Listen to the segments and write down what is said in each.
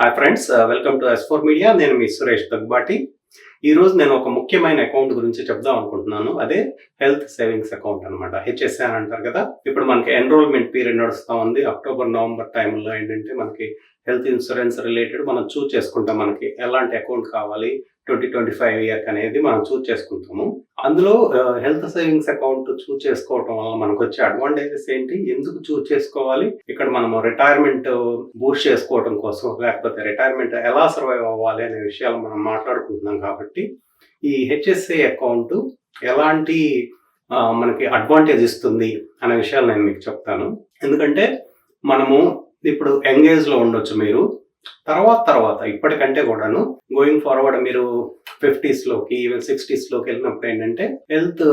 Hi friends, welcome to S4 media. నేను మీ సురేష్ దగ్గుబాటి. ఈరోజు నేను ఒక ముఖ్యమైన అకౌంట్ గురించి చెప్దాం అనుకుంటున్నాను. అదే హెల్త్ సేవింగ్స్ అకౌంట్ అనమాట. హెచ్ఎస్ఏ అని అంటారు కదా. ఇప్పుడు మనకి ఎన్రోల్మెంట్ పీరియడ్ నడుస్తూ ఉంది. అక్టోబర్ నవంబర్ టైంలో ఏంటంటే మనకి హెల్త్ ఇన్సూరెన్స్ రిలేటెడ్ మనం చూస్ చేసుకుంటాం. మనకి ఎలాంటి అకౌంట్ కావాలి 2025 ఇయర్కి అనేది మనం చూస్ చేసుకుంటాము. అందులో హెల్త్ సేవింగ్స్ అకౌంట్ చూస్ చేసుకోవటం వల్ల మనకు వచ్చే అడ్వాంటేజెస్ ఏంటి, ఎందుకు చూస్ చేసుకోవాలి, ఇక్కడ మనము రిటైర్మెంట్ బూస్ట్ చేసుకోవడం కోసం లేకపోతే రిటైర్మెంట్ ఎలా సర్వైవ్ అవ్వాలి అనే విషయాలు మనం మాట్లాడుకుంటున్నాం. కాబట్టి ఈ హెచ్ఎస్ఏ అకౌంట్ ఎలాంటి మనకి అడ్వాంటేజ్ ఇస్తుంది అనే విషయాలు నేను మీకు చెప్తాను. ఎందుకంటే మనము ఇప్పుడు ఎంగేజ్లో ఉండొచ్చు, మీరు తర్వాత ఇప్పటికంటే కూడాను గోయింగ్ ఫార్వర్డ్ మీరు 50స్లోకి ఈవెన్ 60స్లోకి వెళ్ళినప్పుడు ఏంటంటే హెల్త్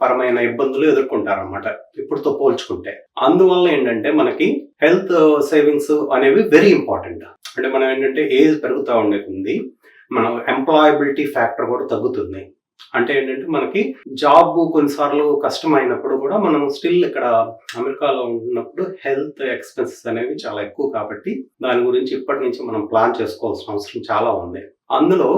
పరమైన ఇబ్బందులు ఎదుర్కొంటారన్నమాట ఇప్పుడుతో పోల్చుకుంటే. అందువల్ల ఏంటంటే మనకి హెల్త్ సేవింగ్స్ అనేవి వెరీ ఇంపార్టెంట్. అంటే మనం ఏంటంటే ఏజ్ పెరుగుతూ ఉండే కొద్ది మన ఎంప్లాయబిలిటీ ఫ్యాక్టర్ కూడా తగ్గుతుంది. అంటే ఏంటంటే మనకి జాబ్ కొన్నిసార్లు కష్టమైనప్పుడు కూడా మనం స్టిల్ ఇక్కడ అమెరికాలో ఉన్నప్పుడు హెల్త్ ఎక్స్పెన్సెస్ అనేవి చాలా ఎక్కువ. కాబట్టి దాని గురించి ఇప్పటి నుంచి మనం ప్లాన్ చేసుకోవాల్సిన అవసరం చాలా ఉంది. అందులో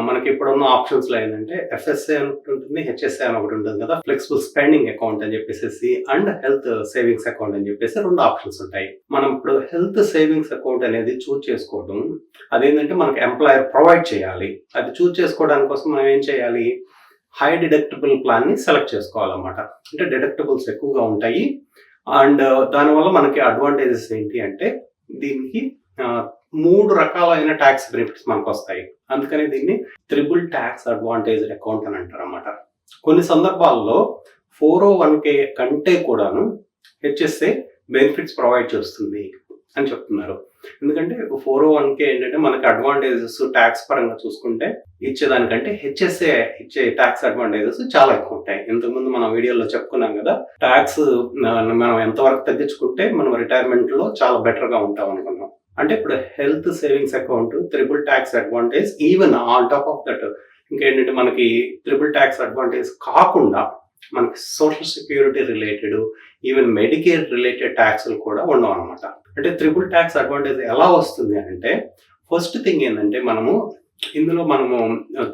మనకి ఇప్పుడున్న ఆప్షన్స్ లో ఏంటంటే ఎఫ్ఎస్ఏ అని ఒకటి ఉంటుంది, హెచ్ఎస్ఏ అని ఒకటి ఉంటుంది కదా. ఫ్లెక్సిబుల్ స్పెండింగ్ అకౌంట్ అని చెప్పేసి అండ్ హెల్త్ సేవింగ్స్ అకౌంట్ అని చెప్పేసి 2 ఆప్షన్స్ ఉంటాయి. మనం ఇప్పుడు హెల్త్ సేవింగ్స్ అకౌంట్ అనేది చూస్ చేసుకోవడం అదేంటంటే మనకి ఎంప్లాయర్ ప్రొవైడ్ చేయాలి. అది చూస్ చేసుకోవడానికి కోసం మనం ఏం చేయాలి, హై డిడక్టబుల్ ప్లాన్ ని సెలెక్ట్ చేసుకోవాలన్నమాట. అంటే డిడక్టబుల్స్ ఎక్కువగా ఉంటాయి అండ్ దానివల్ల మనకి అడ్వాంటేజెస్ ఏంటి అంటే దీనికి 3 రకాలైన ట్యాక్స్ బెనిఫిట్స్ మనకు వస్తాయి. అందుకని దీన్ని ట్రిపుల్ ట్యాక్స్ అడ్వాంటేజ్ అకౌంట్ అని అంటారు అన్నమాట. కొన్ని సందర్భాల్లో 401k కంటే కూడాను హెచ్ఎస్ఏ బెనిఫిట్స్ ప్రొవైడ్ చేస్తుంది అని చెప్తున్నారు. ఎందుకంటే 401k ఏంటంటే మనకి అడ్వాంటేజెస్ ట్యాక్స్ పరంగా చూసుకుంటే ఇచ్చేదానికంటే హెచ్ఎస్ఏ ఇచ్చే ట్యాక్స్ అడ్వాంటేజెస్ చాలా ఎక్కువ ఉంటాయి. ఇంతకుముందు మనం వీడియోలో చెప్పుకున్నాం కదా, ట్యాక్స్ మనం ఎంతవరకు తగ్గించుకుంటే మనం రిటైర్మెంట్ లో చాలా బెటర్ గా ఉంటాం అనుకున్నాం. అంటే ఇప్పుడు health savings account triple tax advantage, even on top of that ఇంకేంటంటే మనకి ట్రిపుల్ ట్యాక్స్ అడ్వాంటేజ్ కాకుండా మనకి social security related even medicare related ట్యాక్స్లు కూడా ఉండవు అనమాట. అంటే ట్రిపుల్ ట్యాక్స్ అడ్వాంటేజ్ ఎలా వస్తుంది అంటే ఫస్ట్ థింగ్ ఏంటంటే ఇందులో మనము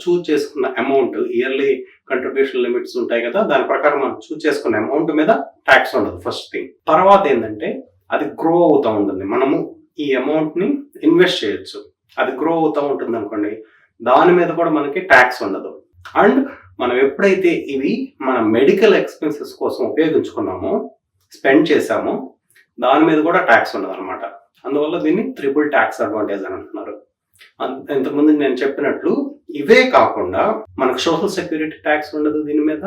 చూస్ చేసుకున్న అమౌంట్ ఇయర్లీ కంట్రిబ్యూషన్ లిమిట్స్ ఉంటాయి కదా, దాని ప్రకారం మనం చూస్ చేసుకున్న అమౌంట్ మీద ట్యాక్స్ ఉండదు ఫస్ట్ థింగ్. తర్వాత ఏంటంటే అది గ్రో అవుతూ ఉంటుంది. మనము ఈ అమౌంట్ ని ఇన్వెస్ట్ చేయొచ్చు, అది గ్రో అవుతూ ఉంటుంది అనుకోండి, దాని మీద కూడా మనకి ట్యాక్స్ ఉండదు. అండ్ మనం ఎప్పుడైతే ఇవి మన మెడికల్ ఎక్స్పెన్సెస్ కోసం ఉపయోగించుకున్నామో స్పెండ్ చేసామో దాని మీద కూడా ట్యాక్స్ ఉండదు అనమాట. అందువల్ల దీన్ని ట్రిపుల్ ట్యాక్స్ అడ్వాంటేజ్ అని అంటున్నారు. ఇంతకుముందు నేను చెప్పినట్లు ఇవే కాకుండా మనకు సోషల్ సెక్యూరిటీ ట్యాక్స్ ఉండదు దీని మీద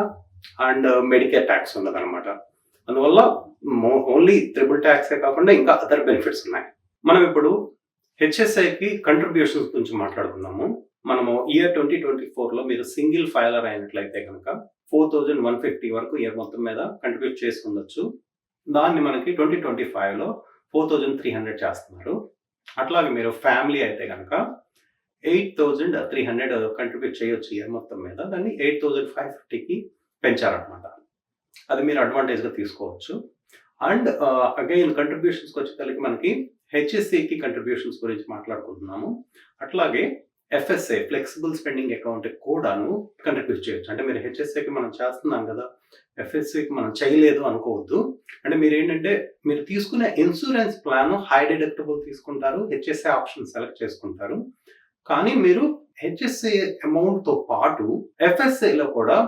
అండ్ మెడికేర్ ట్యాక్స్ ఉండదు అనమాట. అందువల్ల ఓన్లీ ట్రిపుల్ ట్యాక్సే కాకుండా ఇంకా అదర్ బెనిఫిట్స్ ఉన్నాయి. మనం ఇప్పుడు హెచ్ఎస్ఐకి కంట్రిబ్యూషన్స్ గురించి మాట్లాడుకుందాము. మనము ఇయర్ 2024లో మీరు సింగిల్ ఫైలర్ అయినట్లయితే కనుక 4150 వరకు ఇయర్ మొత్తం మీద కంట్రిబ్యూట్ చేసి ఉండొచ్చు. దాన్ని మనకి 2025లో 4300 చేస్తున్నారు. అట్లాగే మీరు ఫ్యామిలీ అయితే కనుక 8300 కంట్రిబ్యూట్ చేయొచ్చు ఇయర్ మొత్తం మీద, దాన్ని 8550కి పెంచారనమాట. అది మీరు అడ్వాంటేజ్గా తీసుకోవచ్చు. అండ్ అగైన్ కంట్రిబ్యూషన్స్కి వచ్చేసరికి మనకి హెచ్ఎస్సికి కంట్రిబ్యూషన్స్ గురించి మాట్లాడుకుంటున్నాము. అట్లాగే ఎఫ్ఎస్ఏ ఫ్లెక్సిబుల్ స్పెండింగ్ అకౌంట్ కూడాను కంట్రిబ్యూట్ చేయొచ్చు. అంటే మీరు హెచ్ఎస్ఏకి మనం చేస్తున్నాం కదా, ఎఫ్ఎస్ఏకి మనం చేయలేదు అనుకోవద్దు. అంటే మీరు ఏంటంటే మీరు తీసుకునే ఇన్సూరెన్స్ ప్లాన్ హై డిడక్టబుల్ తీసుకుంటారు, హెచ్ఎస్ఏ ఆప్షన్ సెలెక్ట్ చేసుకుంటారు. కానీ మీరు హెచ్ఎస్ఏ అమౌంట్తో పాటు ఎఫ్ఎస్ఏలో కూడా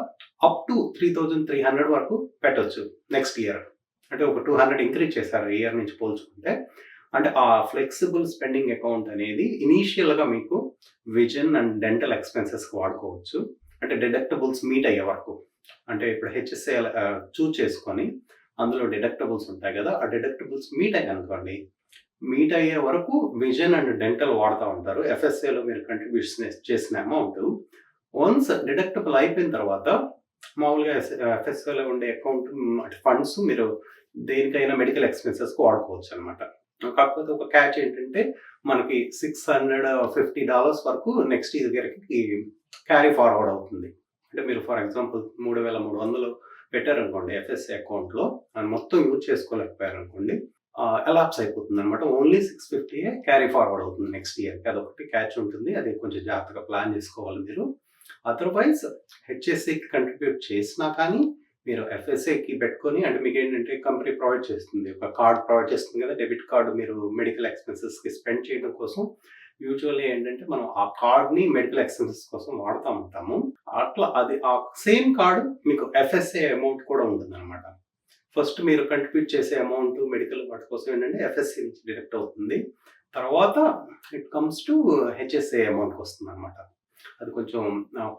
అప్ టు 3300 వరకు పెట్టవచ్చు నెక్స్ట్ ఇయర్. అంటే ఒక 200 ఇంక్రీజ్ చేశారు ఈ ఇయర్ నుంచి పోల్చుకుంటే. అంటే ఆ ఫ్లెక్సిబుల్ స్పెండింగ్ అకౌంట్ అనేది ఇనీషియల్గా మీకు విజన్ అండ్ డెంటల్ ఎక్స్పెన్సెస్కి వాడుకోవచ్చు. అంటే డిడక్టబుల్స్ మీట్ అయ్యే వరకు. అంటే ఇప్పుడు హెచ్ఎస్ఏ చూస్ చేసుకొని అందులో డిడక్టబుల్స్ ఉంటాయి కదా, ఆ డిడక్టబుల్స్ మీట్ అయ్యాయి అనుకోండి, మీట్ అయ్యే వరకు విజన్ అండ్ డెంటల్ వాడుతూ ఉంటారు. ఎఫ్ఎస్ఏలో మీరు కంట్రిబ్యూషన్ చేసిన అమౌంట్ వన్స్ డిడక్టబుల్ అయిపోయిన తర్వాత మామూలుగా ఎఫ్ఎస్ఏలో ఉండే అకౌంట్ ఫండ్స్ మీరు దేనికైనా మెడికల్ ఎక్స్పెన్సెస్కి వాడుకోవచ్చు అనమాట. కాకపోతే ఒక క్యాచ్ ఏంటంటే మనకి $650 వరకు నెక్స్ట్ ఇయర్కి క్యారీ ఫార్వర్డ్ అవుతుంది. అంటే మీరు ఫర్ ఎగ్జాంపుల్ 3300 పెట్టారనుకోండి ఎఫ్ఎస్ఏ అకౌంట్లో, అది మొత్తం యూజ్ చేసుకోలేకపోయారనుకోండి, ఎలాప్స్ అయిపోతుంది అనమాట. ఓన్లీ 650 క్యారీ ఫార్వర్డ్ అవుతుంది నెక్స్ట్ ఇయర్కి. అదొకటి క్యాచ్ ఉంటుంది. అది కొంచెం జాగ్రత్తగా ప్లాన్ చేసుకోవాలి మీరు. అదర్వైజ్ హెచ్ఎస్ఏకి కంట్రిబ్యూట్ చేసినా కానీ మీరు ఎఫ్ఎస్ఏకి పెట్టుకొని, అంటే మీకు ఏంటంటే కంపెనీ ప్రొవైడ్ చేస్తుంది, ఒక కార్డ్ ప్రొవైడ్ చేస్తుంది కదా, డెబిట్ కార్డు. మీరు మెడికల్ ఎక్స్పెన్సెస్కి స్పెండ్ చేయడం కోసం యూజువల్లీ ఏంటంటే మనం ఆ కార్డ్ని మెడికల్ ఎక్స్పెన్సెస్ కోసం వాడుతూ ఉంటాము. అట్లా అది ఆ సేమ్ కార్డు మీకు ఎఫ్ఎస్ఏ అమౌంట్ కూడా ఉంటుంది అనమాట. ఫస్ట్ మీరు కంట్రిబ్యూట్ చేసే అమౌంట్ మెడికల్ వాటి కోసం ఏంటంటే ఎఫ్ఎస్ఏ నుంచి డిడక్ట్ అవుతుంది. తర్వాత ఇట్ కమ్స్ టు హెచ్ఎస్ఏ అమౌంట్కి వస్తుంది అనమాట. అది కొంచెం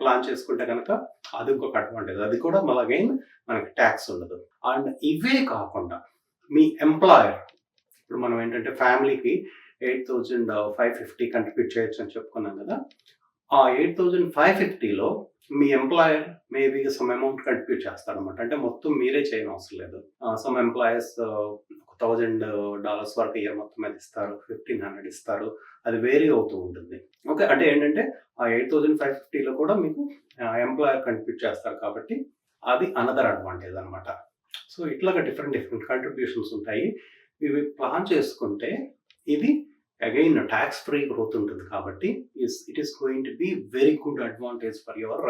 ప్లాన్ చేసుకుంటే కనుక అది ఇంకొక అడ్వాంటేజ్. అది కూడా మళ్ళీ అగైన్ మనకి ట్యాక్స్ ఉండదు. అండ్ ఇవే కాకుండా మీ ఎంప్లాయర్, ఇప్పుడు మనం ఏంటంటే ఫ్యామిలీకి 8,550 కంట్రిబ్యూట్ చేయొచ్చు అని చెప్పుకున్నాం కదా. ఆ 8,550లో మీ employer maybe some amount contribute చేస్తారనమాట. అంటే మొత్తం మీరే చేయని అవసరం లేదు. సమ్ ఎంప్లాయర్స్ $1,000 వరకు ఇయర్ మొత్తం మీద ఇస్తారు, 1,500 ఇస్తారు. అది వేరీ అవుతూ ఉంటుంది. ఓకే, అంటే ఏంటంటే ఆ 8,550లో కూడా మీకు ఎంప్లాయర్ కంట్రిబ్యూట్ చేస్తారు కాబట్టి అది అనదర్ అడ్వాంటేజ్ అనమాట. సో ఇట్లాగా డిఫరెంట్ కంట్రిబ్యూషన్స్ ఉంటాయి. ఇవి ప్లాన్ చేసుకుంటే ఇది అగైన్ ట్యాక్స్ ఫ్రీ గ్రోత్ ఉంటుంది కాబట్టి it is going to be very good advantage for your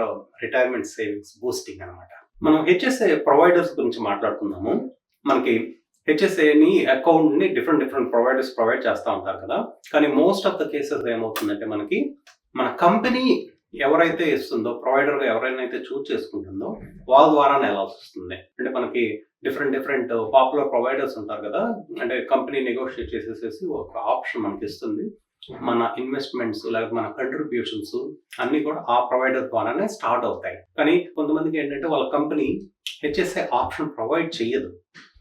retirement savings boosting అనమాట. మనం హెచ్ఎస్ఏ ప్రొవైడర్స్ గురించి మాట్లాడుకుందాము. మనకి హెచ్ఎస్ఏని అకౌంట్ని డిఫరెంట్ ప్రొవైడర్స్ ప్రొవైడ్ చేస్తూ ఉంటారు కదా. కానీ మోస్ట్ ఆఫ్ ద కేసెస్ ఏమవుతుందంటే మనకి మన కంపెనీ ఎవరైతే ఇస్తుందో, ప్రొవైడర్గా ఎవరైనా చూస్ చేసుకుంటుందో వాళ్ళ ద్వారానే వెళ్ళాల్సి వస్తుంది. అంటే మనకి డిఫరెంట్ పాపులర్ ప్రొవైడర్స్ ఉంటారు కదా. అంటే కంపెనీ నెగోషియేట్ చేసేసేసి ఒక ఆప్షన్ మనకి ఇస్తుంది. మన ఇన్వెస్ట్మెంట్స్ లేకపోతే మన కంట్రిబ్యూషన్స్ అన్నీ కూడా ఆ ప్రొవైడర్ ద్వారానే స్టార్ట్ అవుతాయి. కానీ కొంతమందికి ఏంటంటే వాళ్ళ కంపెనీ హెచ్ఎస్ఏ ఆప్షన్ ప్రొవైడ్ చేయదు.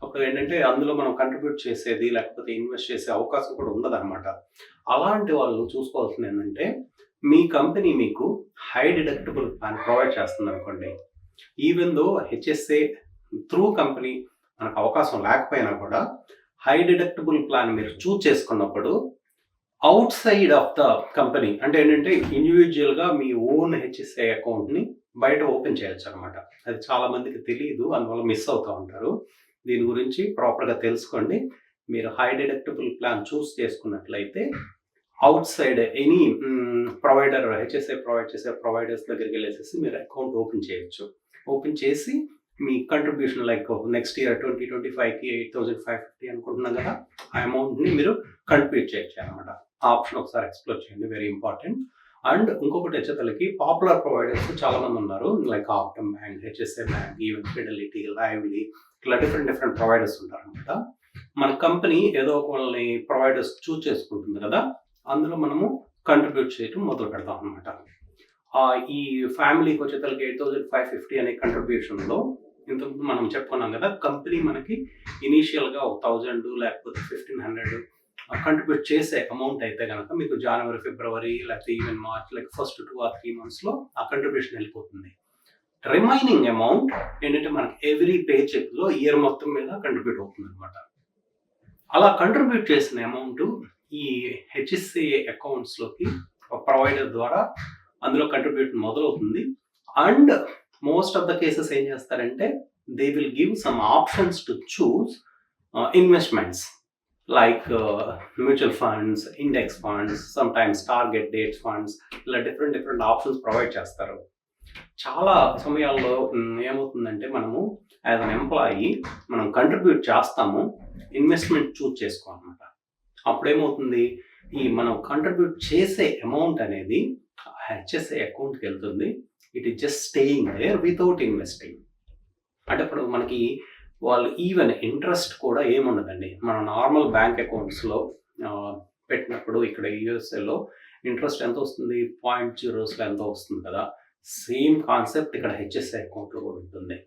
అప్పుడు ఏంటంటే అందులో మనం కంట్రిబ్యూట్ చేసేది లేకపోతే ఇన్వెస్ట్ చేసే అవకాశం కూడా ఉండదు అనమాట. అలాంటి వాళ్ళు చూసుకోవాల్సింది ఏంటంటే, మీ కంపెనీ మీకు హై డిడక్టబుల్ ప్లాన్ ప్రొవైడ్ చేస్తుంది అనుకోండి. Even though HSA through company మనకు అవకాశం లేకపోయినా కూడా హై డిడక్టబుల్ ప్లాన్ మీరు చూస్ చేసుకున్నప్పుడు out side of the company, అంటే ఏంటంటే ఇండివిజువల్గా మీ ఓన్ హెచ్ఎస్ఏ అకౌంట్ని బయట ఓపెన్ చేయొచ్చు అనమాట. అది చాలా మందికి తెలియదు, అందువల్ల మిస్ అవుతూ ఉంటారు. దీని గురించి ప్రాపర్గా తెలుసుకోండి. మీరు హై డిడక్టబుల్ ప్లాన్ చూస్ చేసుకున్నట్లయితే out side any provider, HSA provide చేసే ప్రొవైడర్స్ దగ్గరికి వెళ్ళేసి మీరు అకౌంట్ ఓపెన్ చేయొచ్చు. ఓపెన్ చేసి మీ కంట్రిబ్యూషన్ లైక్ నెక్స్ట్ ఇయర్ 2025కి 8,550 అనుకుంటున్నాం కదా, ఆ అమౌంట్ని మీరు కంట్రిబ్యూట్ చేయొచ్చు అనమాట. ఆ ఆప్షన్ ఒకసారి ఎక్స్ప్లోర్ చేయండి, వెరీ ఇంపార్టెంట్. అండ్ ఇంకొకటి వచ్చేతలకి పాపులర్ ప్రొవైడర్స్ చాలా మంది ఉన్నారు, like Optum bank, HSA bank, even Fidelity, lively, ఇట్లా డిఫరెంట్ ప్రొవైడర్స్ ఉంటారు అనమాట. మన కంపెనీ ఏదో ఒక వాళ్ళని ప్రొవైడర్స్ చూస్ చేసుకుంటుంది కదా, అందులో మనము కంట్రిబ్యూట్ చేయడం మొదలు పెడతాం అనమాట. ఈ ఫ్యామిలీకి వచ్చేతలకి 8,550 అనే కంట్రిబ్యూషన్లో ఇంతకుముందు మనం చెప్పుకున్నాం కదా, కంపెనీ మనకి ఇనీషియల్గా 1,000 లేకపోతే 1,500 కంట్రిబ్యూట్ చేసే అమౌంట్ అయితే కనుక మీకు జనవరి, ఫిబ్రవరి లేకపోతే even March, like first 2 or 3 monthsలో ఆ కంట్రిబ్యూషన్ వెళ్ళిపోతుంది. రిమైనింగ్ అమౌంట్ ఏంటంటే మనకి ఎవ్రీ పే చెక్లో ఇయర్ మొత్తం మీద కంట్రిబ్యూట్ అవుతుంది అనమాట. అలా కంట్రిబ్యూట్ చేసిన అమౌంట్ ఈ హెచ్ఎస్ఏ అకౌంట్స్లోకి ప్రొవైడర్ ద్వారా అందులో కంట్రిబ్యూట్ మొదలవుతుంది. And most of the cases ఏం చేస్తారంటే, they will give some options to choose investments like mutual funds, index funds, some times target date funds, ఇలా డిఫరెంట్ ఆప్షన్స్ ప్రొవైడ్ చేస్తారు. చాలా సమయాల్లో ఏమవుతుందంటే, మనము యాజ్ అన్ ఎంప్లాయీ మనం కంట్రిబ్యూట్ చేస్తాము, ఇన్వెస్ట్మెంట్ చూస్ చేసుకోవాలన్నమాట. అప్పుడేమవుతుంది, ఈ మనం కంట్రిబ్యూట్ చేసే అమౌంట్ అనేది హెచ్ఎస్ఏ అకౌంట్కి వెళ్తుంది. It is just staying there without investing. అంటే ఇప్పుడు మనకి వాళ్ళు ఈవెన్ ఇంట్రెస్ట్ కూడా ఏముండదండి. మన నార్మల్ బ్యాంక్ అకౌంట్స్లో పెట్టినప్పుడు ఇక్కడ యూఎస్ఏలో ఇంట్రెస్ట్ ఎంత వస్తుంది, 0.0 ఎంత వస్తుంది కదా, సేమ్ కాన్సెప్ట్ ఇక్కడ హెచ్ఎస్ఏ అకౌంట్లో కూడా ఉంటుంది.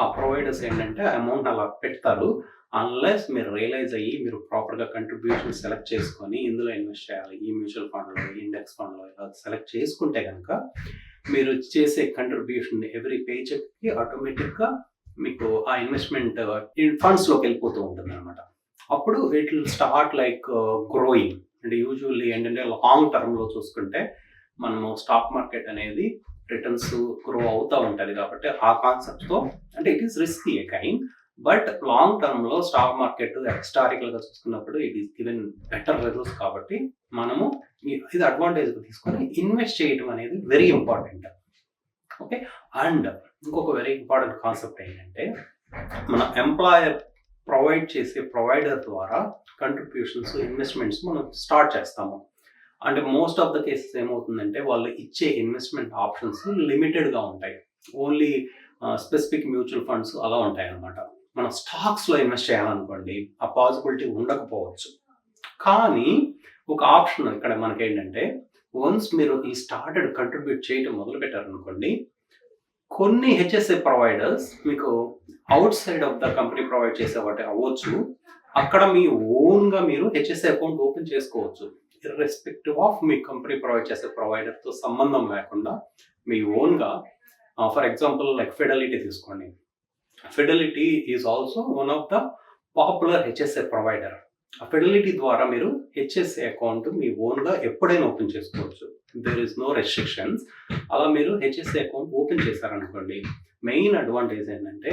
ఆ ప్రొవైడర్స్ ఏంటంటే అమౌంట్ అలా పెడతారు. అన్లెస్ మీరు రియలైజ్ అయ్యి మీరు ప్రాపర్గా కంట్రిబ్యూషన్ సెలెక్ట్ చేసుకొని ఇందులో ఇన్వెస్ట్ చేయాలి, ఈ మ్యూచువల్ ఫండ్లో, ఇండెక్స్ ఫండ్లో ఇలా సెలెక్ట్ చేసుకుంటే కనుక మీరు చేసే కంట్రిబ్యూషన్ ఎవ్రీ పే చెక్కి ఆటోమేటిక్గా మీకు ఆ ఇన్వెస్ట్మెంట్ ఫండ్స్లోకి వెళ్ళిపోతూ ఉంటుంది అనమాట. అప్పుడు it will start like growing. అంటే యూజువల్లీ ఏంటంటే లాంగ్ టర్మ్లో చూసుకుంటే మనము స్టాక్ మార్కెట్ అనేది రిటర్న్స్ గ్రో అవుతూ ఉంటుంది కాబట్టి ఆ కాన్సెప్ట్తో, అంటే it is risky kind, but long టర్మ్‌లో స్టాక్ మార్కెట్ హిస్టారికల్‌గా చూసుకున్నప్పుడు it is given better results కాబట్టి మనము ఇది అడ్వాంటేజ్‌గా తీసుకొని ఇన్వెస్ట్ చేయడం అనేది వెరీ ఇంపార్టెంట్. ఓకే. అండ్ ఇంకొక వెరీ ఇంపార్టెంట్ కాన్సెప్ట్ ఏంటంటే మన ఎంప్లాయర్ ప్రొవైడ్ చేసే ప్రొవైడర్ ద్వారా కంట్రిబ్యూషన్స్, ఇన్వెస్ట్‌మెంట్స్ మనం స్టార్ట్ చేస్తాము. అంటే మోస్ట్ ఆఫ్ ద కేసెస్ ఏమవుతుందంటే వాళ్ళు ఇచ్చే ఇన్వెస్ట్‌మెంట్ ఆప్షన్స్ లిమిటెడ్‌గా ఉంటాయి. ఓన్లీ స్పెసిఫిక్ మ్యూచువల్ ఫండ్స్ అలా ఉంటాయన్నమాట. మనం స్టాక్స్‌లో ఇన్వెస్ట్ చేయాలనుకోండి ఆ పాసిబిలిటీ ఉండకపోవచ్చు. కానీ ఒక ఆప్షన్ ఇక్కడ మనకేంటంటే వన్స్ మీరు ఈ స్టార్టెడ్ కంట్రిబ్యూట్ చేయడం మొదలుపెట్టారనుకోండి, కొన్ని హెచ్ఎస్ఏ ప్రొవైడర్స్ మీకు outside of the company provide చేసే వాటి అవ్వచ్చు. అక్కడ మీ ఓన్‌గా మీరు హెచ్ఎస్ఏ అకౌంట్ ఓపెన్ చేసుకోవచ్చు. ఇర్రెస్పెక్టివ్ ఆఫ్ మీ కంపెనీ ప్రొవైడ్ చేసే ప్రొవైడర్‌తో సంబంధం లేకుండా మీ ఓన్‌గా ఫర్ ఎగ్జాంపుల్ లైక్ ఫిడెలిటీ తీసుకోండి. Fidelity is also one of the popular HSA provider. ఆ ఫిడెలిటీ ద్వారా మీరు హెచ్ఎస్ఏ అకౌంట్ మీ ఓన్‌గా ఎప్పుడైనా ఓపెన్ చేసుకోవచ్చు. There is no restrictions. అలా మీరు హెచ్ఎస్ఏ అకౌంట్ ఓపెన్ చేశారనుకోండి, మెయిన్ అడ్వాంటేజ్ ఏంటంటే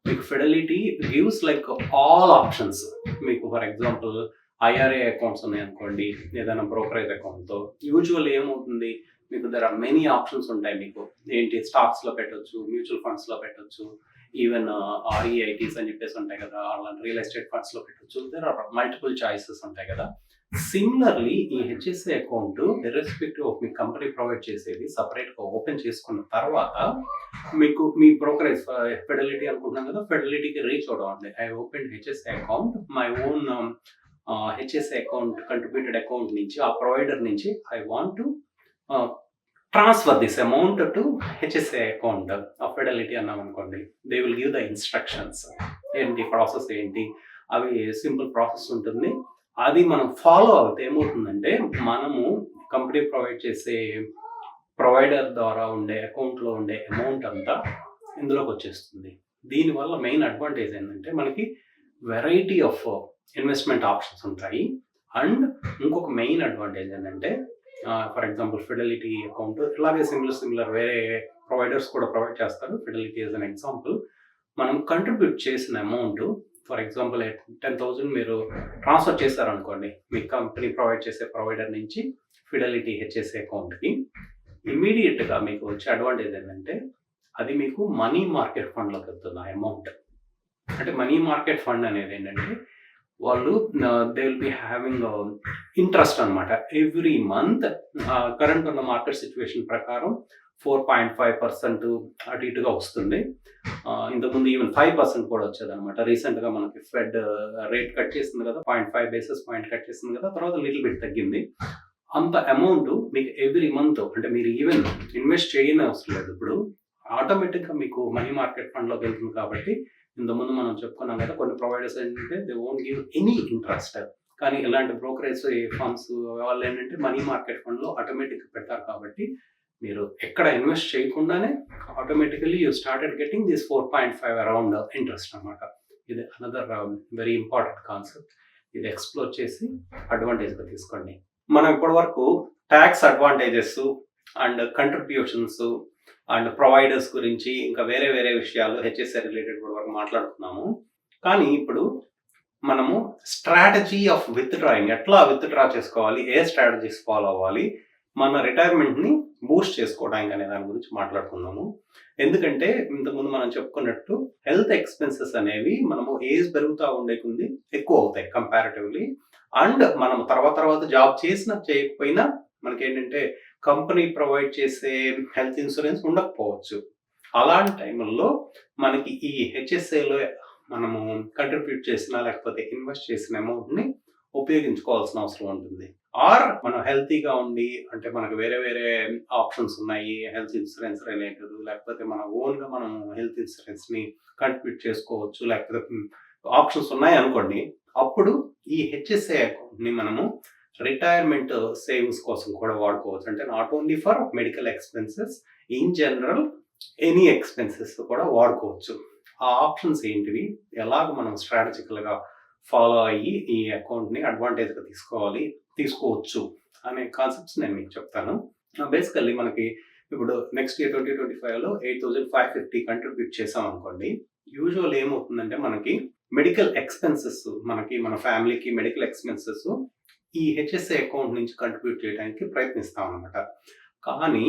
మీకు Fidelity gives like all options. మీకు ఫర్ ఎగ్జాంపుల్ ఐఆర్ఏ అకౌంట్స్ ఉన్నాయనుకోండి, ఏదైనా బ్రోకరేజ్ అకౌంట్‌తో యూజువల్ ఏమవుతుంది, మీకు దెర్ ఆర్ మెనీ ఆప్షన్స్ ఉంటాయి. మీకు ఏంటి స్టాక్స్‌లో పెట్టొచ్చు, మ్యూచువల్ ఫండ్స్‌లో పెట్టొచ్చు, ఈవెన్ ఆర్ఈఐటీస్ అని చెప్పేసి ఉంటాయి కదా, అలాంటి రియల్ ఎస్టేట్ ఫండ్స్‌లో పెట్టొచ్చు. దెర్ ఆర్ మల్టిపుల్ చాయిసెస్ ఉంటాయి కదా. సిమిలర్లీ ఈ హెచ్ఎస్ఏ అకౌంట్ ఇర్రెస్పెక్టివ్ ఆఫ్ మీ కంపెనీ ప్రొవైడ్ చేసేది సెపరేట్‌గా ఓపెన్ చేసుకున్న తర్వాత మీకు మీ బ్రోకరేజ్ ఫిడెలిటీ అనుకుంటున్నాం కదా, ఫిడెలిటీకి రీచ్ అవ్వడం అంటే I open HSA account my own HSA account contributed account నుంచి ఆ ప్రొవైడర్ నుంచి I want to transfer this amount to HSA account of Fidelity అన్నాం అనుకోండి. They will give the instructions. ఏంటి ప్రాసెస్ ఏంటి, అవి సింపుల్ ప్రాసెస్ ఉంటుంది. అది మనం ఫాలో అవుతే ఏమవుతుందంటే మనము కంపెనీ ప్రొవైడ్ చేసే ప్రొవైడర్ ద్వారా ఉండే అకౌంట్లో ఉండే అమౌంట్ అంతా ఇందులోకి వచ్చేస్తుంది. దీనివల్ల మెయిన్ అడ్వాంటేజ్ ఏంటంటే మనకి వెరైటీ ఆఫ్ ఇన్వెస్ట్మెంట్ ఆప్షన్స్ ఉంటాయి. అండ్ ఇంకొక మెయిన్ అడ్వాంటేజ్ ఏంటంటే ఫర్ ఎగ్జాంపుల్ ఫిడెలిటీ అకౌంట్ ఇలాగే సిమిలర్ వేరే ప్రొవైడర్స్ కూడా ప్రొవైడ్ చేస్తారు. Fidelity is an example. మనం కంట్రిబ్యూట్ చేసిన అమౌంట్ ఫర్ ఎగ్జాంపుల్ 10,000 మీరు ట్రాన్స్ఫర్ చేశారనుకోండి మీ కంపెనీ ప్రొవైడ్ చేసే ప్రొవైడర్ నుంచి ఫిడెలిటీ హెచ్ఎస్ఏ అకౌంట్కి, ఇమీడియట్గా మీకు వచ్చే అడ్వాంటేజ్ ఏంటంటే అది మీకు మనీ మార్కెట్ ఫండ్లోకి వెళ్తుంది ఆ అమౌంట్. అంటే మనీ మార్కెట్ ఫండ్ అనేది ఏంటంటే వాళ్ళు they will be having interest అనమాట. ఎవ్రీ మంత్ కరెంట్ ఉన్న మార్కెట్ సిచ్యువేషన్ ప్రకారం 4.5% అటు ఇటుగా వస్తుంది. ఇంతకుముందు ఈవెన్ 5% కూడా వచ్చేది అనమాట. రీసెంట్గా మనకి ఫెడ్ రేట్ కట్ చేసింది కదా, 0.5 బేసిస్ పాయింట్ కట్ చేసింది కదా, తర్వాత లిటిల్ బిట్ తగ్గింది. అంత అమౌంట్ మీకు ఎవ్రీ మంత్ అంటే మీరు ఈవెన్ ఇన్వెస్ట్ చేయని అవసరం లేదు. ఇప్పుడు ఆటోమేటిక్గా మీకు మనీ మార్కెట్ ఫండ్లోకి వెళ్తుంది కాబట్టి ఇంతకుముందు మనం చెప్పుకున్నాం కదా, కొన్ని ప్రొవైడర్స్ ఏంటంటే they won't give any interest. కానీ ఇలాంటి బ్రోకరేజ్ ఫండ్స్ వాళ్ళు ఏంటంటే మనీ మార్కెట్ ఫండ్లో ఆటోమేటిక్గా పెడతారు కాబట్టి మీరు ఎక్కడ ఇన్వెస్ట్ చేయకుండానే automatically you started getting this 4.5 around interest అనమాట. ఇది అనదర్ వెరీ ఇంపార్టెంట్ కాన్సెప్ట్. ఇది ఎక్స్ప్లోర్ చేసి అడ్వాంటేజ్గా తీసుకోండి. మనం ఇప్పటి వరకు tax advantages and contributions and providers గురించి ఇంకా వేరే వేరే విషయాలు హెచ్ఎస్ఏ రిలేటెడ్ కూడా వరకు మాట్లాడుతున్నాము. కానీ ఇప్పుడు మనము స్ట్రాటజీ ఆఫ్ విత్డ్రాయింగ్, ఎట్లా విత్డ్రా చేసుకోవాలి, ఏ స్ట్రాటజీస్ ఫాలో అవ్వాలి, మన రిటైర్మెంట్ని బూస్ట్ చేసుకోవడానికి అనే దాని గురించి మాట్లాడుకున్నాము. ఎందుకంటే ఇంతకుముందు మనం చెప్పుకున్నట్టు హెల్త్ ఎక్స్పెన్సెస్ అనేవి మనము ఏజ్ పెరుగుతూ ఉండే కొద్ది ఎక్కువ అవుతాయి కంపారిటివ్లీ. అండ్ మనం తర్వాత జాబ్ చేసినా చేయకపోయినా మనకేంటంటే కంపెనీ ప్రొవైడ్ చేసే హెల్త్ ఇన్సూరెన్స్ ఉండకపోవచ్చు. అలాంటి టైంలో మనకి ఈ హెచ్ఎస్ఏలో మనము కంట్రిబ్యూట్ చేసిన లేకపోతే ఇన్వెస్ట్ చేసిన అమౌంట్ని ఉపయోగించుకోవాల్సిన అవసరం ఉంటుంది. ఆర్ మనం హెల్తీగా ఉండి అంటే మనకు వేరే వేరే ఆప్షన్స్ ఉన్నాయి హెల్త్ ఇన్సూరెన్స్ రిలేటెడ్, లేకపోతే మన ఓన్గా మనం హెల్త్ ఇన్సూరెన్స్ని కంట్రిబ్యూట్ చేసుకోవచ్చు, లేకపోతే ఆప్షన్స్ ఉన్నాయి అనుకోండి, అప్పుడు ఈ హెచ్ఎస్ఏ అకౌంట్ని మనము రిటైర్మెంట్ సేవింగ్స్ కోసం కూడా వాడుకోవచ్చు. అంటే not only for medical expenses, in general any expenses కూడా వాడుకోవచ్చు. ఆ ఆప్షన్స్ ఏంటివి, ఎలాగ మనం స్ట్రాటజికల్గా ఫాలో అయ్యి ఈ అకౌంట్ని అడ్వాంటేజ్గా తీసుకోవచ్చు అనే కాన్సెప్ట్స్ నేను మీకు చెప్తాను. బేసికల్లీ మనకి ఇప్పుడు నెక్స్ట్ ఇయర్ 2025లో 8,550 కంట్రిబ్యూట్ చేసాం అనుకోండి, యూజువల్ ఏమవుతుందంటే మనకి మెడికల్ ఎక్స్‌పెన్సెస్ మన ఫ్యామిలీకి మెడికల్ ఎక్స్‌పెన్సెస్ ఈ హెచ్ఎస్ఏ అకౌంట్ నుంచి కంట్రిబ్యూట్ చేయడానికి ప్రయత్నిస్తామనమాట. కానీ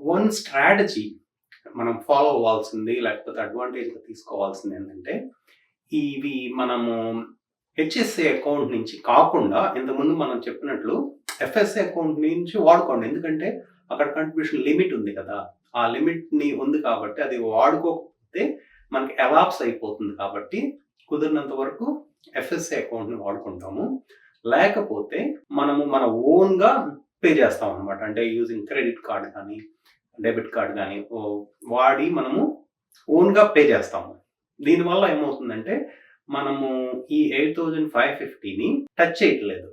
వన్ స్ట్రాటజీ మనం ఫాలో అవ్వాల్సింది లేకపోతే అడ్వాంటేజ్‌గా తీసుకోవాల్సింది ఏంటంటే, ఇవి మనము హెచ్ఎస్ఏ అకౌంట్ నుంచి కాకుండా ఇంతకుముందు మనం చెప్పినట్లు ఎఫ్ఎస్ఏ అకౌంట్ నుంచి వాడుకోండి. ఎందుకంటే అక్కడ కంట్రిబ్యూషన్ లిమిట్ ఉంది కదా! ఆ లిమిట్‌ని ఉంది కాబట్టి అది వాడుకోకపోతే మనకి ఎలాప్స్ అయిపోతుంది కాబట్టి కుదిరినంత వరకు ఎఫ్ఎస్ఏ అకౌంట్‌ని వాడుకుంటాము. లేకపోతే మనము మన ఓన్‌గా పే చేస్తామనమాట. అంటే యూజింగ్ క్రెడిట్ కార్డ్ కానీ, డెబిట్ కార్డ్ కానీ వాడి మనము ఓన్‌గా పే చేస్తాము. దీనివల్ల ఏమవుతుందంటే మనము ఈ 8,550ని టచ్ చేయట్లేదు.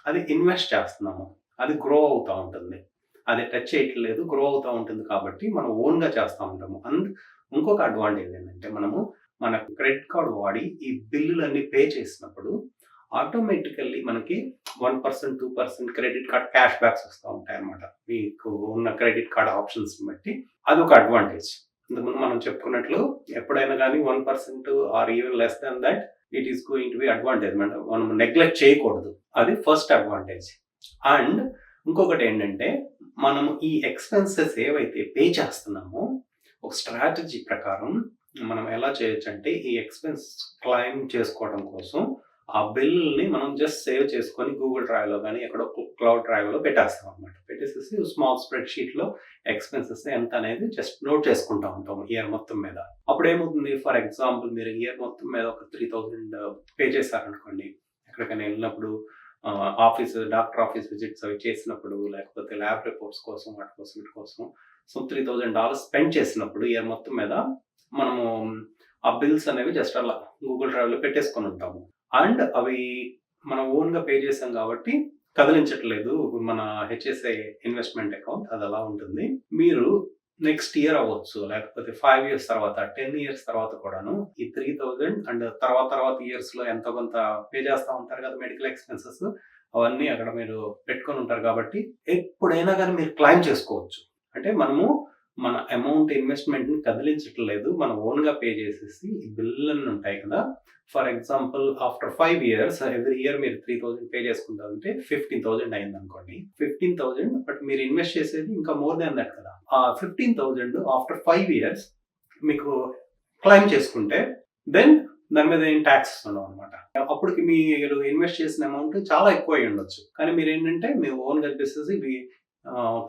అది ఇన్వెస్ట్ చేస్తున్నాము. అది గ్రో అవుతా ఉంటుంది. అది టచ్ చేయట్లేదు, గ్రో అవుతా ఉంటుంది కాబట్టి మనం ఓన్‌గా చేస్తా ఉంటాము. అండ్ ఇంకొక అడ్వాంటేజ్ ఏంటంటే మనము మన క్రెడిట్ కార్డ్ వాడి ఈ బిల్లులన్నీ పే చేసినప్పుడు ఆటోమేటికల్లీ మనకి 1%, 2% క్రెడిట్ కార్డ్ క్యాష్ బ్యాక్స్ వస్తూ ఉంటాయన్నమాట. మీకు ఉన్న క్రెడిట్ కార్డ్ ఆప్షన్స్‌ని బట్టి అదొక అడ్వాంటేజ్. ఇంతకుముందు మనం చెప్పుకున్నట్లు ఎప్పుడైనా కానీ 1% or even less than that it is going to be advantage. మనం నెగ్లెక్ట్ చేయకూడదు. అది ఫస్ట్ అడ్వాంటేజ్. అండ్ ఇంకొకటి ఏంటంటే మనం ఈ ఎక్స్‌పెన్సెస్ ఏవైతే పే చేస్తున్నామో ఒక స్ట్రాటజీ ప్రకారం మనం ఎలా చేయొచ్చు అంటే ఈ ఎక్స్‌పెన్స్ క్లెయిమ్ చేసుకోవడం కోసం ఆ బిల్‌ని మనం జస్ట్ సేవ్ చేసుకొని గూగుల్ డ్రైవ్‌లో గానీ ఎక్కడో క్లౌడ్ డ్రైవ్‌లో పెట్టేస్తాం అనమాట. పెట్టేసేసి స్మాల్ స్ప్రెడ్ షీట్‌లో ఎక్స్‌పెన్సెస్ ఎంత అనేది జస్ట్ నోట్ చేసుకుంటా ఉంటాం ఇయర్ మొత్తం మీద. అప్పుడు ఏమవుతుంది, ఫర్ ఎగ్జాంపుల్ మీరు ఇయర్ మొత్తం మీద ఒక 3,000 పే చేశారనుకోండి. ఎక్కడికైనా వెళ్ళినప్పుడు డాక్టర్ ఆఫీస్ విజిట్స్ అవి చేసినప్పుడు, లేకపోతే ల్యాబ్ రిపోర్ట్స్ కోసం వాటి కోసం వీటి కోసం $3,000 స్పెండ్ చేసినప్పుడు ఇయర్ మొత్తం మీద మనము ఆ బిల్స్ అనేవి జస్ట్ అలా గూగుల్ డ్రైవ్‌లో పెట్టేసుకొని ఉంటాము. అండ్ అవి మనం ఓన్‌గా పే చేసాం కాబట్టి కదిలించట్లేదు మన హెచ్ఎస్ఏ ఇన్వెస్ట్‌మెంట్ అకౌంట్. అది అలా ఉంటుంది. మీరు నెక్స్ట్ ఇయర్ అవ్వచ్చు, లేకపోతే 5 ఇయర్స్ తర్వాత, 10 ఇయర్స్ తర్వాత కూడాను ఈ 3,000 అండ్ తర్వాత ఇయర్స్‌లో ఎంతో కొంత పే చేస్తా ఉంటారు కదా మెడికల్ ఎక్స్‌పెన్సెస్. అవన్నీ అక్కడ మీరు పెట్టుకొని ఉంటారు కాబట్టి ఎప్పుడైనా గానీ మీరు క్లెయిమ్ చేసుకోవచ్చు. అంటే మనము మన అమౌంట్ ఇన్వెస్ట్‌మెంట్‌ని కదిలించట్లేదు. మనం ఓన్‌గా పే చేసేసి ఈ బిల్లులన్నీ ఉంటాయి కదా! For example after 5 years every year మీరు 3,000 పే చేసుకుంటారంటే 15,000 అయిందనుకోండి. 15,000 బట్ మీరు ఇన్వెస్ట్ చేసేది ఇంకా మోర్ దాన్ దట్ కదా! ఆ 15,000 ఆఫ్టర్ 5 ఇయర్స్ మీకు క్లెయిమ్ చేసుకుంటే దెన్ దాని మీద ఏం టాక్సెస్ ఉండవనమాట. అప్పటికి మీరు ఇన్వెస్ట్ చేసిన అమౌంట్ చాలా ఎక్కువ అయ్యుండొచ్చు. కానీ మీరేంటంటే మీ ఓన్‌గా చెప్పేసేసి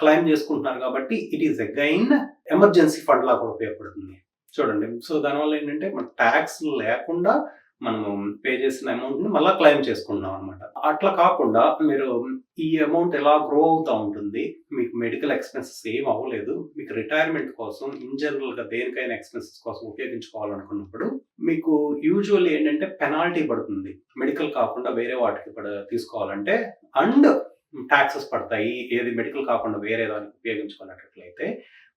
క్లెయిమ్ చేసుకుంటున్నారు కాబట్టి it is again emergency fund లాగా ఉపయోగపడుతుంది. చూడండి. సో దానివల్ల ఏంటంటే మన టాక్స్ లేకుండా మనము పే చేసిన అమౌంట్‌ని మళ్ళా క్లెయిమ్ చేసుకుంటున్నాం అనమాట. అట్లా కాకుండా మీరు ఈ అమౌంట్ ఎలా గ్రో అవుతా ఉంటుంది. మీకు మెడికల్ ఎక్స్‌పెన్సెస్ ఏమి అవ్వలేదు. మీకు రిటైర్మెంట్ కోసం ఇన్ జనరల్‌గా దేనికైనా ఎక్స్‌పెన్సెస్ కోసం ఉపయోగించుకోవాలనుకున్నప్పుడు మీకు యూజువల్లీ ఏంటంటే పెనాల్టీ పడుతుంది. మెడికల్ కాకుండా వేరే వాటికి తీసుకోవాలంటే అండ్ టాక్సెస్ పడతాయి. ఏది మెడికల్ కాకుండా వేరే దానికి ఉపయోగించుకున్నట్లయితే.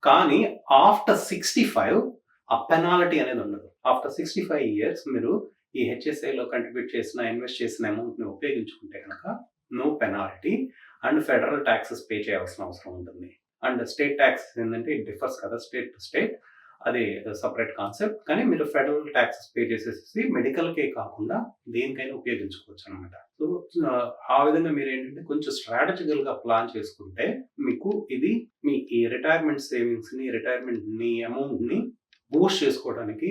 కానీ ఆఫ్టర్ 65 ఆ పెనాల్టీ అనేది ఉండదు. ఆఫ్టర్ 65 ఇయర్స్ మీరు ఈ హెచ్ఎస్ఏలో కంట్రిబ్యూట్ చేసిన, ఇన్వెస్ట్ చేసిన అమౌంట్‌ని ఉపయోగించుకుంటే కనుక no penalty and federal taxes pay చేయాల్సిన అవసరం ఉంటుంది. అండ్ స్టేట్ టాక్సెస్ ఏంటంటే ఇట్ డిఫర్స్ కదా స్టేట్ టు స్టేట్. అది సెపరేట్ కాన్సెప్ట్. కానీ మీరు ఫెడరల్ టాక్సెస్ పే చేసేసి మెడికల్‌కే కాకుండా దేనికైనా ఉపయోగించుకోవచ్చు అనమాట. సో ఆ విధంగా మీరేంటంటే కొంచెం స్ట్రాటజికల్‌గా ప్లాన్ చేసుకుంటే మీకు ఇది మీ ఈ రిటైర్మెంట్ సేవింగ్స్‌ని, రిటైర్మెంట్‌ని అమౌంట్‌ని బూస్ట్ చేసుకోవడానికి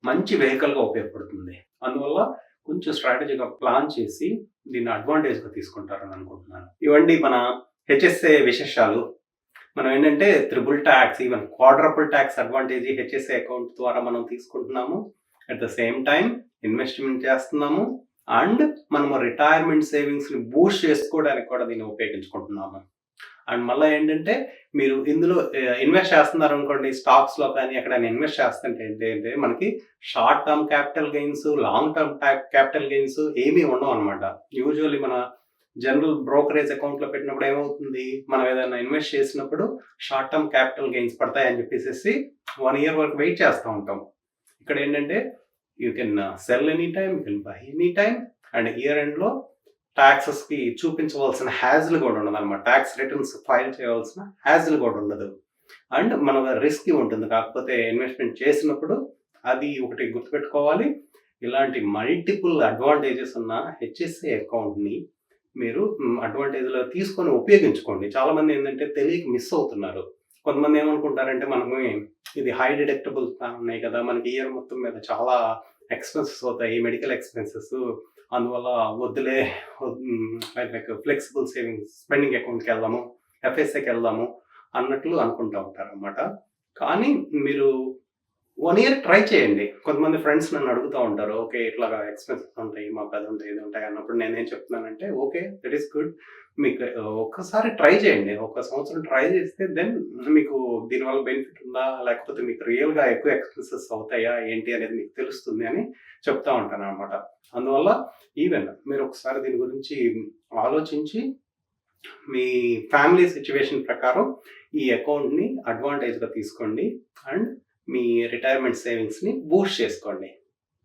మంచి వెహికల్‌గా ఉపయోగపడుతుంది. అందువల్ల కొంచెం స్ట్రాటజీగా ప్లాన్ చేసి దీన్ని అడ్వాంటేజ్‌గా తీసుకుంటారని అనుకుంటున్నాను. ఇవండి మన హెచ్ఎస్ఏ విశేషాలు. మనం ఏంటంటే triple tax, even quadruple tax advantage HSA account ద్వారా మనం తీసుకుంటున్నాము. At the same time investment చేస్తున్నాము. అండ్ మనము రిటైర్మెంట్ సేవింగ్స్‌ని బూస్ట్ చేసుకోవడానికి కూడా దీన్ని ఉపయోగించుకుంటున్నాము. అండ్ మళ్ళీ ఏంటంటే మీరు ఇందులో ఇన్వెస్ట్ చేస్తున్నారనుకోండి స్టాక్స్‌లో కానీ ఎక్కడైనా ఇన్వెస్ట్ చేస్తుంటే ఏంటంటే మనకి short term capital gains, long term capital gains ఏమీ ఉండవనమాట. యూజువల్లీ మన జనరల్ బ్రోకరేజ్ అకౌంట్‌లో పెట్టినప్పుడు ఏమవుతుంది, మనం ఏదైనా ఇన్వెస్ట్ చేసినప్పుడు షార్ట్ టర్మ్ క్యాపిటల్ గెయిన్స్ పడతాయని చెప్పేసేసి 1 ఇయర్ వరకు వెయిట్ చేస్తూ ఉంటాం. ఇక్కడ ఏంటంటే you can sell any time, you can buy any time and year ఎండ్‌లో టాక్సెస్‌కి చూపించవలసిన హ్యాజిల్ కూడా ఉండదన్నమాట. టాక్స్ రిటర్న్స్ ఫైల్ చేయవలసిన హ్యాజిల్ కూడా ఉండదు. అండ్ మన రిస్కీ ఉంటుంది. కాకపోతే ఇన్వెస్ట్‌మెంట్ చేసినప్పుడు అది ఒకటి గుర్తుపెట్టుకోవాలి. ఇలాంటి మల్టిపుల్ అడ్వాంటేజెస్ ఉన్న హెచ్ఎస్ఏ అకౌంట్‌ని మీరు అడ్వాంటేజ్‌లో తీసుకొని ఉపయోగించుకోండి. చాలామంది ఏందంటే తెలియక మిస్ అవుతున్నారు. కొంతమంది ఏమనుకుంటారంటే మనము ఇది హై డిడక్టబుల్ ప్లాన్ ఉన్నాయి కదా! మనకి ఇయర్ మొత్తం మీద చాలా ఎక్స్‌పెన్సెస్ అవుతాయి. మెడికల్ ఎక్స్‌పెన్సెస్ అందువల్ల వద్దులే లైక్ ఫ్లెక్సిబుల్ సేవింగ్స్ స్పెండింగ్ అకౌంట్‌కెళ్దాము, ఎఫ్ఎస్ఏకెళ్దాము అన్నట్లు అనుకుంటా ఉంటారనమాట. కానీ మీరు 1 ఇయర్ ట్రై చేయండి. కొంతమంది ఫ్రెండ్స్ నన్ను అడుగుతా ఉంటారు. ఓకే. ఇట్లాగా ఎక్స్‌పెన్సెస్ ఉంటాయి. మాకు అది ఉంటాయి, ఇది ఉంటాయి అన్నప్పుడు నేనేం చెప్తున్నానంటే ఓకే. That is good. మీకు ఒక్కసారి ట్రై చేయండి. ఒక సంవత్సరం ట్రై చేస్తే దెన్ మీకు దీనివల్ల బెనిఫిట్ ఉందా? లేకపోతే మీకు రియల్‌గా ఎక్కువ ఎక్స్‌పెన్సెస్ అవుతాయా? ఏంటి అనేది మీకు తెలుస్తుంది అని చెప్తా ఉంటాననమాట. అందువల్ల ఈవెన్ మీరు ఒకసారి దీని గురించి ఆలోచించి మీ ఫ్యామిలీ సిట్యుయేషన్ ప్రకారం ఈ అకౌంట్‌ని అడ్వాంటేజ్‌గా తీసుకోండి. అండ్ మీ రిటైర్మెంట్ సేవింగ్స్‌ని బూస్ట్ చేసుకోండి.